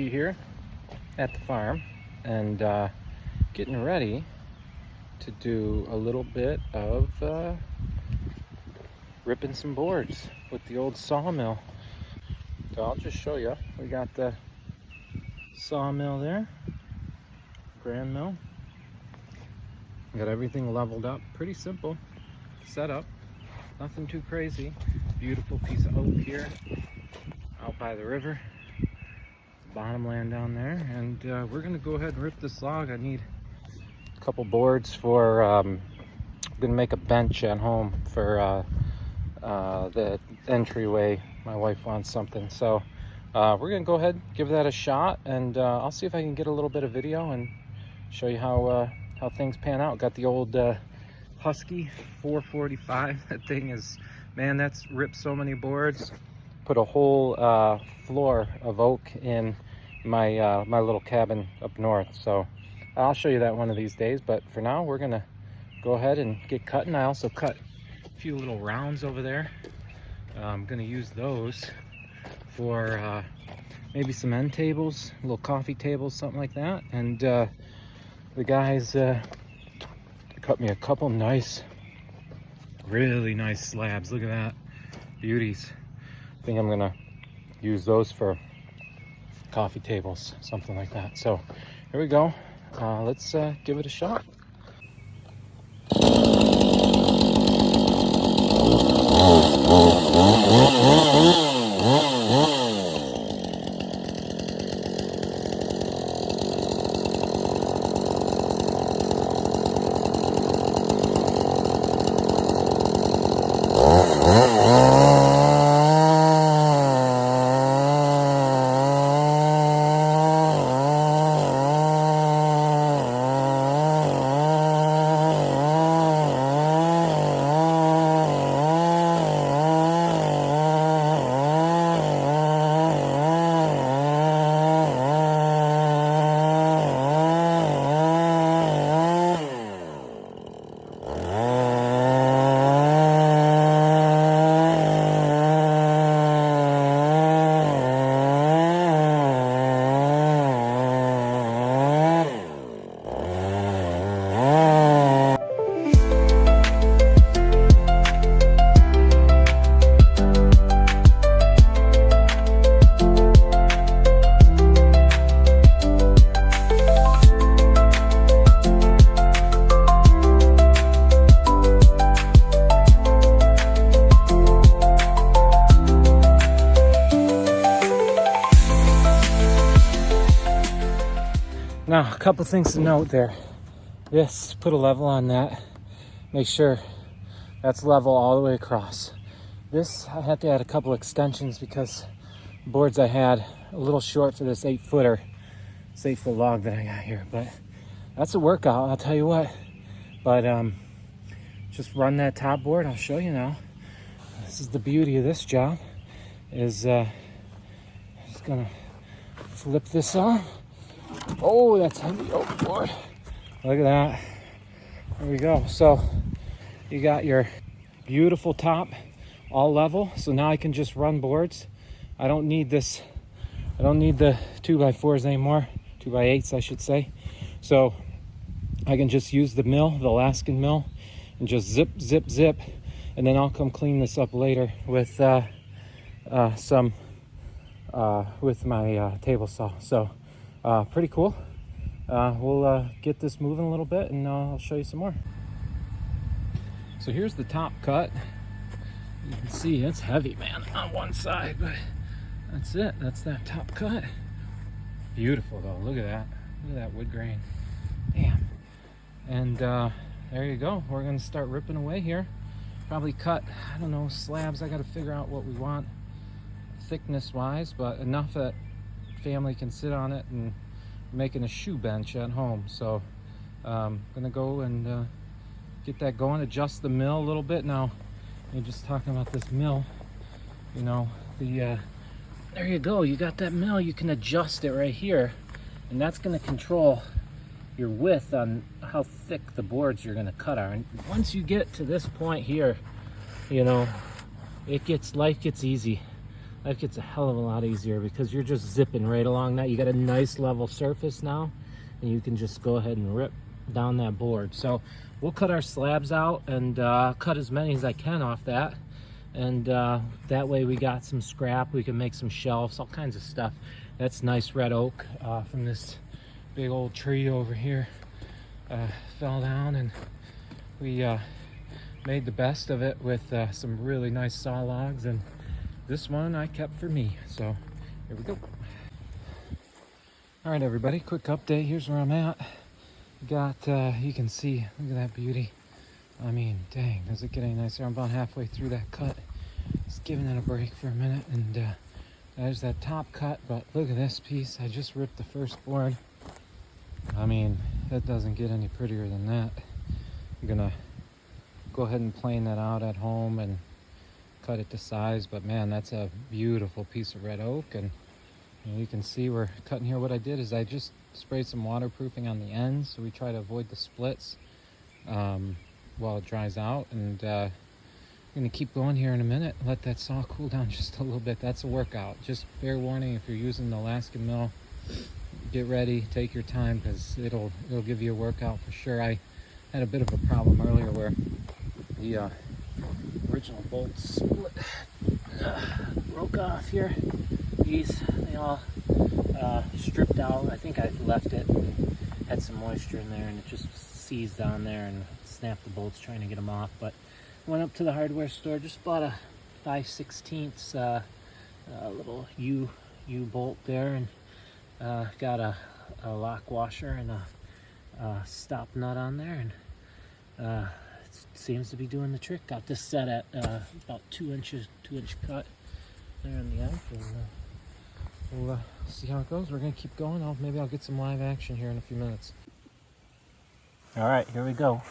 be here at the farm and getting ready to do a little bit of ripping some boards with the old sawmill. So I'll just show you. We got the sawmill there, grand mill. Got everything leveled up. Pretty simple setup, nothing too crazy. Beautiful piece of oak here out by the river, bottomland down there, and we're gonna go ahead and rip this log. I need a couple boards for I'm gonna make a bench at home for the entryway. My wife wants something, so we're gonna go ahead, give that a shot, and I'll see if I can get a little bit of video and show you how things pan out. Got the old Husky 445. That thing is, man, that's ripped so many boards. Put a whole floor of oak in my my little cabin up north, so I'll show you that one of these days. But for now, we're gonna go ahead and get cutting. I also cut a few little rounds over there. I'm gonna use those for maybe some end tables, little coffee tables, something like that. And the guys cut me a couple nice, really nice slabs. Look at that, beauties. I think I'm gonna use those for coffee tables, something like that. So here we go. Let's give it a shot. Now, a couple things to note there. This, put a level on that. Make sure that's level all the way across. This, I had to add a couple extensions because the boards I had a little short for this 8-footer. This 8-foot log that I got here. But that's a workout, I'll tell you what. But just run that top board. I'll show you now. This is the beauty of this job. Is just gonna flip this on. Oh, that's heavy. Oh boy, look at that. There we go. So you got your beautiful top all level. So now I can just run boards. I don't need this. I don't need the 2x4s anymore. 2x8s, I should say. So I can just use the mill, the Alaskan mill, and just zip, zip, zip. And then I'll come clean this up later with with my table saw. So pretty cool. We'll get this moving a little bit, and I'll show you some more. So here's the top cut. You can see it's heavy, man, on one side, but that's it. That's that top cut. Beautiful though. Look at that. Look at that wood grain. Damn. And there you go. We're gonna start ripping away here. Probably cut, I don't know, slabs. I got to figure out what we want thickness wise, but enough that family can sit on it, and making a shoe bench at home. So gonna go and get that going, adjust the mill a little bit. Now you're just talking about this mill, you know, the there you go, you got that mill, you can adjust it right here, and that's going to control your width on how thick the boards you're going to cut are. And once you get to this point here, you know, life gets easy. life gets a hell of a lot easier because you're just zipping right along that. You got a nice level surface now, and you can just go ahead and rip down that board. So we'll cut our slabs out and cut as many as I can off that. And that way we got some scrap. We can make some shelves, all kinds of stuff. That's nice red oak from this big old tree over here. Fell down, and we made the best of it with some really nice saw logs, and this one I kept for me. So here we go. All right, everybody, quick update. Here's where I'm at. Got you can see, look at that beauty. I mean, dang, does it get any nicer? I'm about halfway through that cut. Just giving it a break for a minute, and there's that top cut. But look at this piece. I just ripped the first board. I mean, that doesn't get any prettier than that. I'm gonna go ahead and plane that out at home and cut it to size. But man, that's a beautiful piece of red oak, and you can see we're cutting here. What I did is I just sprayed some waterproofing on the ends, so we try to avoid the splits while it dries out. And I'm gonna keep going here in a minute. Let that saw cool down just a little bit. That's a workout. Just fair warning, if you're using the Alaskan mill, get ready, take your time, because it'll give you a workout for sure. I had a bit of a problem earlier where the original bolts split, broke off here. They all stripped out. I think I left it and had some moisture in there, and it just seized down there and snapped the bolts trying to get them off. But went up to the hardware store, just bought a 5/16 little U bolt there, and got a lock washer and a stop nut on there, and it seems to be doing the trick. Got this set at about 2 inch cut there on the end, and we'll see how it goes. We're gonna keep going. Maybe I'll get some live action here in a few minutes. All right, here we go.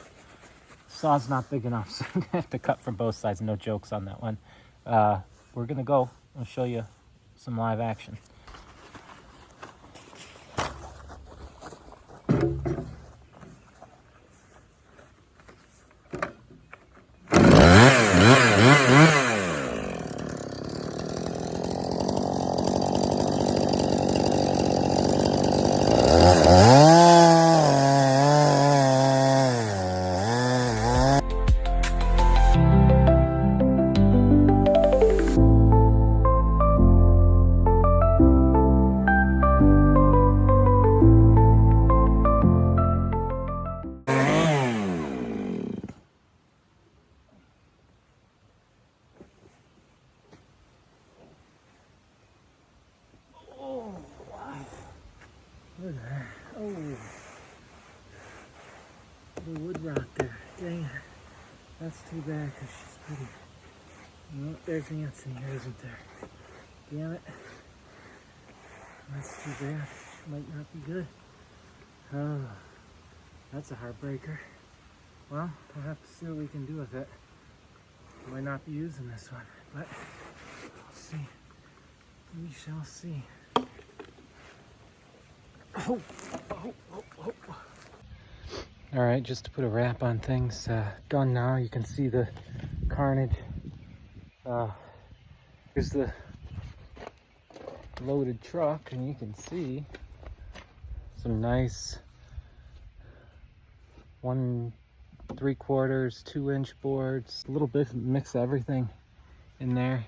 Saw's not big enough, so I'm gonna have to cut from both sides. No jokes on that one. We're gonna go. I'll show you some live action. Look at that. Oh, the wood rot there. Dang it. That's too bad because she's pretty. Oh, there's ants in here, isn't there? Damn it. That's too bad. She might not be good. Oh, that's a heartbreaker. Well, we'll have to see what we can do with it. Might not be using this one, but we'll see. We shall see. Oh. All right, just to put a wrap on things, done now. You can see the carnage. Here's the loaded truck, and you can see some nice 1 3/4, 2-inch boards, a little bit mix of everything in there.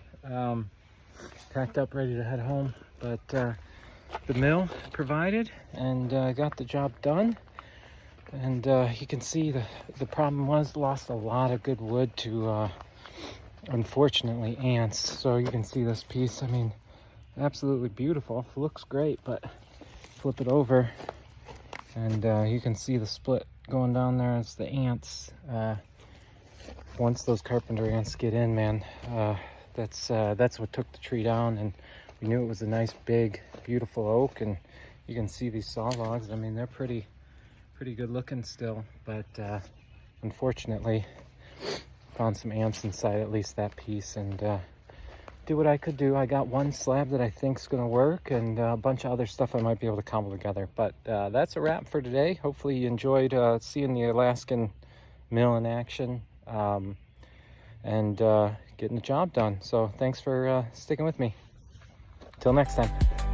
Packed up, ready to head home, but the mill provided and got the job done. And you can see the problem was lost a lot of good wood to unfortunately ants. So you can see this piece, I mean, absolutely beautiful, looks great, but flip it over and you can see the split going down there. It's the ants. Once those carpenter ants get in, man, that's what took the tree down. And we knew it was a nice big beautiful oak, and you can see these saw logs. I mean, they're pretty good looking still, but unfortunately found some ants inside at least that piece, and do what I could do. I got one slab that I think is going to work, and a bunch of other stuff I might be able to cobble together. But that's a wrap for today. Hopefully you enjoyed seeing the Alaskan mill in action and getting the job done. So thanks for sticking with me. Till next time.